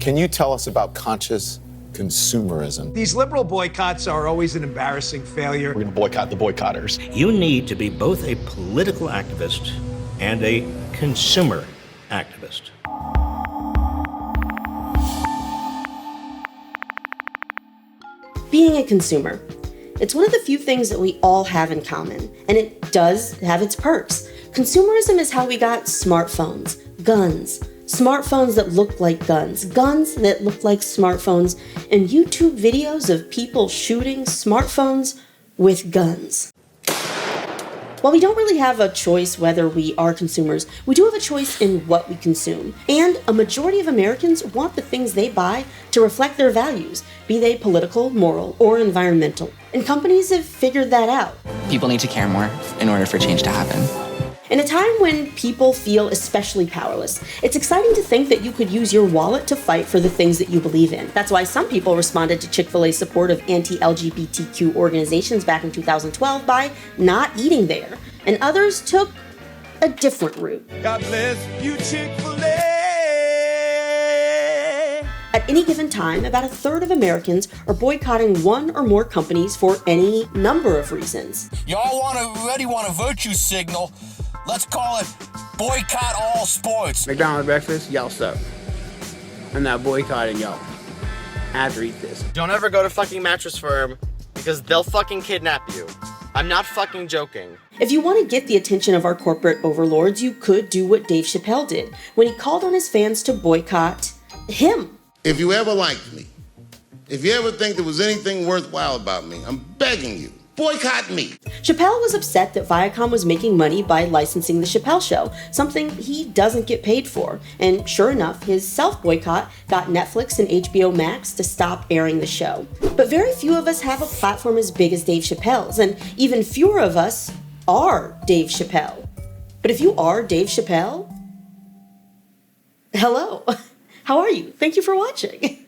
Can you tell us about conscious consumerism? These liberal boycotts are always an embarrassing failure. We're going to boycott the boycotters. You need to be both a political activist and a consumer activist. Being a consumer. It's one of the few things that we all have in common, and it does have its perks. Consumerism is how we got smartphones, guns, smartphones that look like guns, guns that look like smartphones, and YouTube videos of people shooting smartphones with guns. While we don't really have a choice whether we are consumers, we do have a choice in what we consume. And a majority of Americans want the things they buy to reflect their values, be they political, moral, or environmental. And companies have figured that out. People need to care more in order for change to happen. In a time when people feel especially powerless, it's exciting to think that you could use your wallet to fight for the things that you believe in. That's why some people responded to Chick-fil-A's support of anti-LGBTQ organizations back in 2012 by not eating there, and others took a different route. God bless you, Chick-fil-A. At any given time, about a third of Americans are boycotting one or more companies for any number of reasons. Y'all already want a virtue signal. Let's call it boycott all sports. McDonald's breakfast, y'all suck. I'm not boycotting y'all. I have to eat this. Don't ever go to fucking Mattress Firm because they'll fucking kidnap you. I'm not fucking joking. If you want to get the attention of our corporate overlords, you could do what Dave Chappelle did when he called on his fans to boycott him. If you ever liked me, if you ever think there was anything worthwhile about me, I'm begging you, boycott me. Chappelle was upset that Viacom was making money by licensing The Chappelle Show, something he doesn't get paid for. And sure enough, his self-boycott got Netflix and HBO Max to stop airing the show. But very few of us have a platform as big as Dave Chappelle's, and even fewer of us are Dave Chappelle. But if you are Dave Chappelle, hello, how are you? Thank you for watching.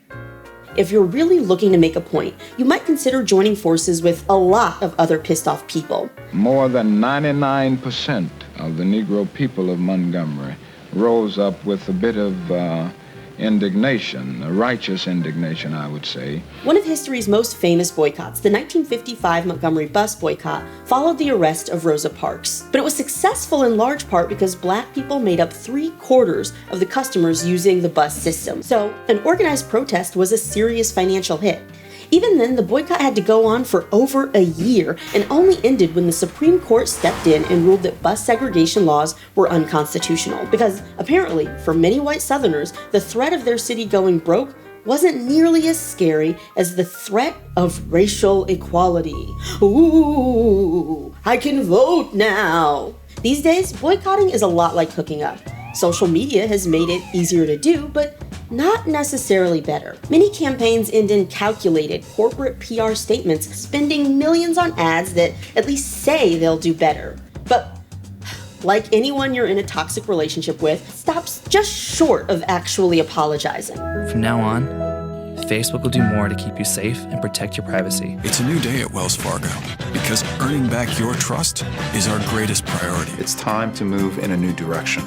If you're really looking to make a point, you might consider joining forces with a lot of other pissed off people. More than 99% of the Negro people of Montgomery rose up with a bit of indignation, a righteous indignation, I would say. One of history's most famous boycotts, the 1955 Montgomery bus boycott, followed the arrest of Rosa Parks. But it was successful in large part because black people made up 3/4 of the customers using the bus system. So an organized protest was a serious financial hit. Even then, the boycott had to go on for over a year and only ended when the Supreme Court stepped in and ruled that bus segregation laws were unconstitutional. Because apparently, for many white Southerners, the threat of their city going broke wasn't nearly as scary as the threat of racial equality. Ooh, I can vote now. These days, boycotting is a lot like hooking up. Social media has made it easier to do, but not necessarily better. Many campaigns end in calculated corporate PR statements, spending millions on ads that at least say they'll do better. But like anyone you're in a toxic relationship with, stops just short of actually apologizing. From now on, Facebook will do more to keep you safe and protect your privacy. It's a new day at Wells Fargo because earning back your trust is our greatest priority. It's time to move in a new direction.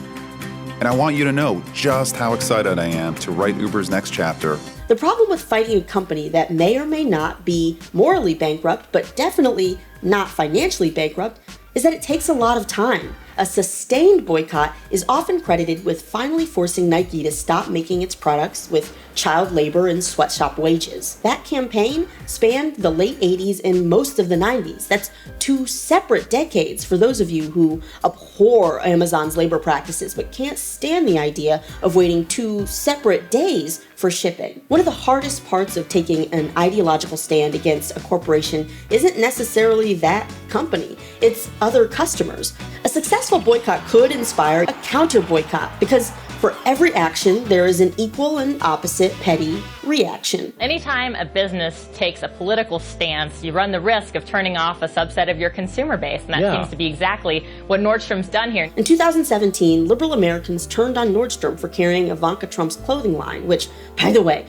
And I want you to know just how excited I am to write Uber's next chapter. The problem with fighting a company that may or may not be morally bankrupt, but definitely not financially bankrupt, is that it takes a lot of time. A sustained boycott is often credited with finally forcing Nike to stop making its products with child labor and sweatshop wages. That campaign spanned the late 80s and most of the 90s. That's 2 separate decades for those of you who abhor Amazon's labor practices but can't stand the idea of waiting 2 separate days for shipping. One of the hardest parts of taking an ideological stand against a corporation isn't necessarily that company, it's other customers. A successful boycott could inspire a counter boycott because for every action, there is an equal and opposite petty reaction. Anytime a business takes a political stance, you run the risk of turning off a subset of your consumer base, and that seems to be exactly what Nordstrom's done here. In 2017, liberal Americans turned on Nordstrom for carrying Ivanka Trump's clothing line, which, by the way,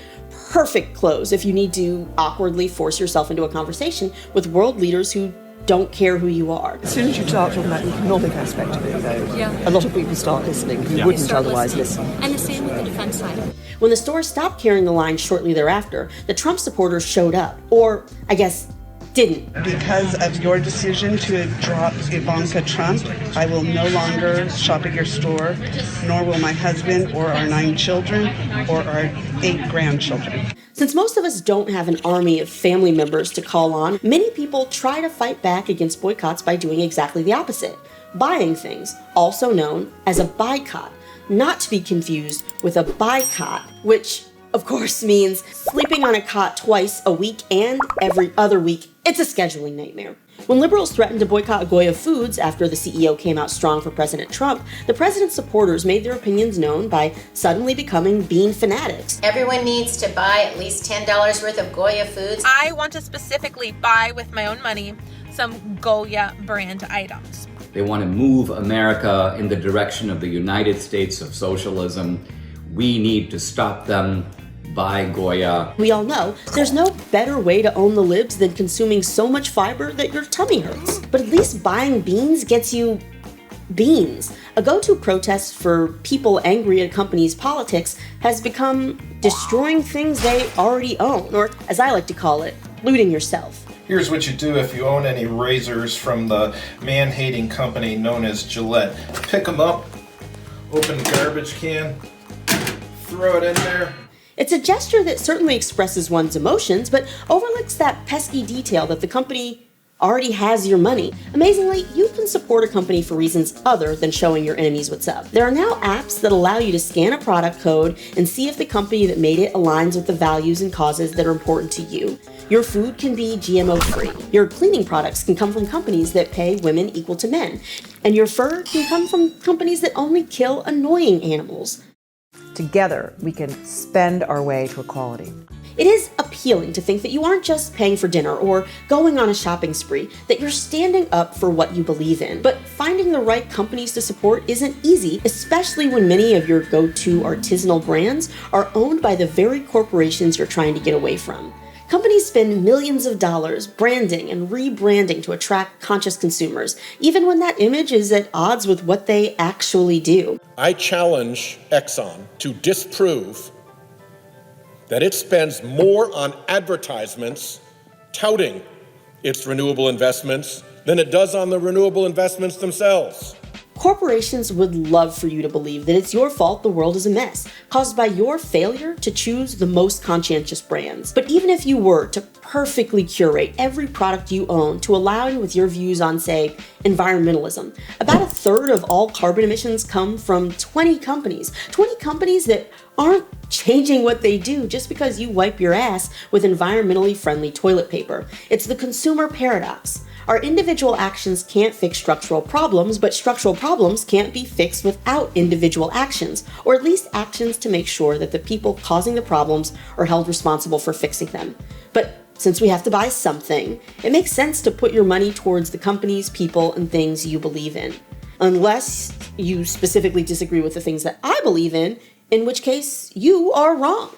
perfect clothes if you need to awkwardly force yourself into a conversation with world leaders who don't care who you are. As soon as you start talking about the economic aspect of it, though, a lot of people start listening who wouldn't otherwise listen. And the same with the defense side. When the store stopped carrying the line shortly thereafter, the Trump supporters showed up. Or, I guess, didn't. Because of your decision to drop Ivanka Trump, I will no longer shop at your store, nor will my husband or our 9 children or our 8 grandchildren. Since most of us don't have an army of family members to call on, many people try to fight back against boycotts by doing exactly the opposite. Buying things, also known as a boycott, not to be confused with a boycott, which of course means sleeping on a cot twice a week and every other week. It's a scheduling nightmare. When liberals threatened to boycott Goya Foods after the CEO came out strong for President Trump, the president's supporters made their opinions known by suddenly becoming bean fanatics. Everyone needs to buy at least $10 worth of Goya Foods. I want to specifically buy with my own money some Goya brand items. They want to move America in the direction of the United States of socialism. We need to stop them. Buy Goya. We all know there's no better way to own the libs than consuming so much fiber that your tummy hurts. But at least buying beans gets you beans. A go-to protest for people angry at a company's politics has become destroying things they already own, or as I like to call it, looting yourself. Here's what you do if you own any razors from the man-hating company known as Gillette. Pick them up, open the garbage can, throw it in there. It's a gesture that certainly expresses one's emotions, but overlooks that pesky detail that the company already has your money. Amazingly, you can support a company for reasons other than showing your enemies what's up. There are now apps that allow you to scan a product code and see if the company that made it aligns with the values and causes that are important to you. Your food can be GMO-free. Your cleaning products can come from companies that pay women equal to men. And your fur can come from companies that only kill annoying animals. Together, we can spend our way to equality. It is appealing to think that you aren't just paying for dinner or going on a shopping spree, that you're standing up for what you believe in. But finding the right companies to support isn't easy, especially when many of your go-to artisanal brands are owned by the very corporations you're trying to get away from. Companies spend millions of dollars branding and rebranding to attract conscious consumers, even when that image is at odds with what they actually do. I challenge Exxon to disprove that it spends more on advertisements touting its renewable investments than it does on the renewable investments themselves. Corporations would love for you to believe that it's your fault the world is a mess, caused by your failure to choose the most conscientious brands. But even if you were to perfectly curate every product you own to align with your views on, say, environmentalism, about a third of all carbon emissions come from 20 companies. 20 companies that aren't changing what they do just because you wipe your ass with environmentally friendly toilet paper. It's the consumer paradox. Our individual actions can't fix structural problems, but structural problems can't be fixed without individual actions, or at least actions to make sure that the people causing the problems are held responsible for fixing them. But since we have to buy something, it makes sense to put your money towards the companies, people, and things you believe in. Unless you specifically disagree with the things that I believe in which case you are wrong.